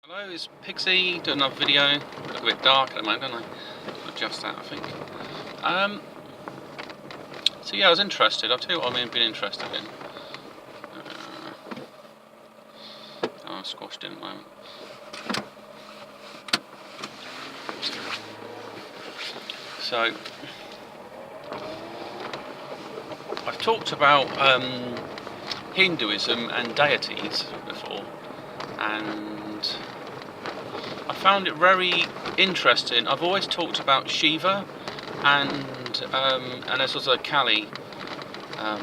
Hello, it's Pixie doing another video. Look a bit dark at the moment, don't I? Adjust that, I think. So yeah, I was interested. I'll tell you what I've been interested in. I'm squashed in at the moment. So I've talked about Hinduism and deities before, and I found it very interesting. I've always talked about Shiva and there's also Kali. I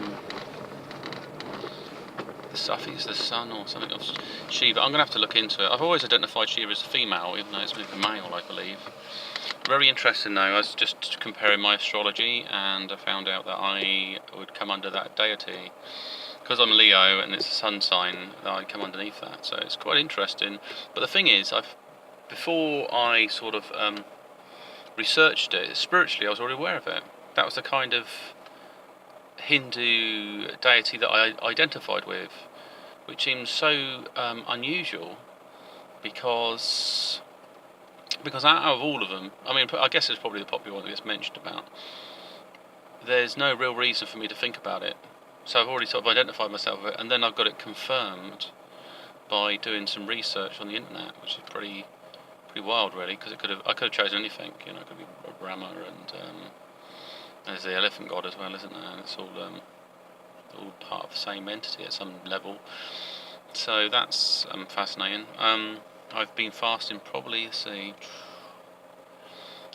think it's the sun or something of Shiva. I'm going to have to look into it. I've always identified Shiva as a female, even though it's a male, I believe. Very interesting though. I was just comparing my astrology and I found out that I would come under that deity. Because I'm a Leo and it's a sun sign, I come underneath that. So it's quite interesting. But the thing is, before I sort of researched it, spiritually I was already aware of it. That was the kind of Hindu deity that I identified with, which seems so unusual because out of all of them, I mean, I guess it's probably the popular one that gets mentioned about. There's no real reason for me to think about it, so I've already sort of identified myself with it, and then I've got it confirmed by doing some research on the internet, which is pretty wild, really, because I could have chosen anything. You know, it could be Brahma, and there's the elephant god as well, isn't there? And it's all part of the same entity at some level. So that's fascinating. I've been fasting probably, let's see,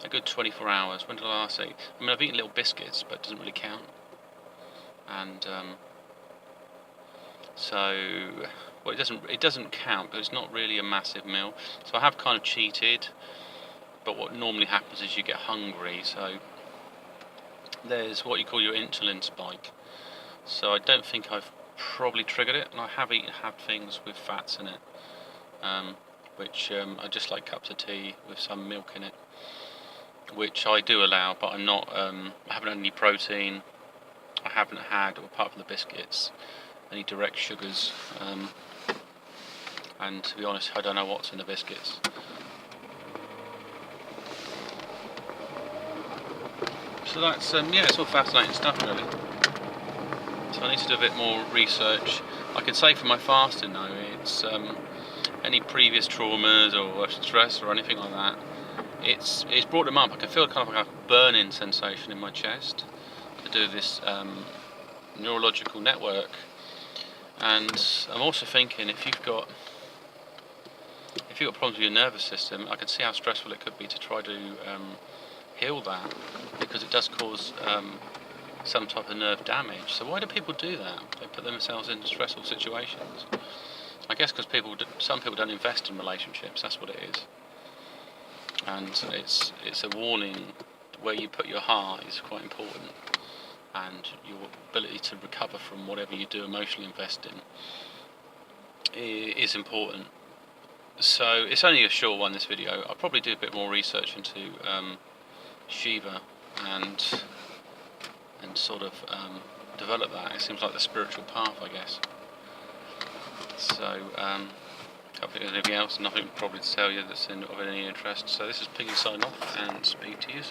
a good 24 hours. When did I last eat? I mean, I've eaten little biscuits, but it doesn't really count. And well, it doesn't count, but it's not really a massive meal. So I have kind of cheated, but what normally happens is you get hungry. So there's what you call your insulin spike. So I don't think I've probably triggered it, and I have had things with fats in it, which I just like cups of tea with some milk in it, which I do allow, but I'm not. I haven't had any protein. I haven't had, apart from the biscuits, any direct sugars. And to be honest, I don't know what's in the biscuits. So that's yeah, it's all fascinating stuff, really. So I need to do a bit more research. I can say for my fasting though, it's any previous traumas or stress or anything like that, it's brought them up. I can feel kind of like a burning sensation in my chest to do this neurological network. And I'm also thinking, if you've got problems with your nervous system, I can see how stressful it could be to try to heal that, because it does cause some type of nerve damage. So why do people do that? They put themselves in stressful situations. I guess because some people don't invest in relationships. That's what it is. And it's a warning. Where you put your heart is quite important, and your ability to recover from whatever you do emotionally invest in is important. So it's only a short one, this video. I'll probably do a bit more research into Shiva and sort of develop that. It seems like the spiritual path, I guess. So I don't think there's anything else, nothing probably to tell you that's of any interest. So this is Piggy signing off, and speak to you soon.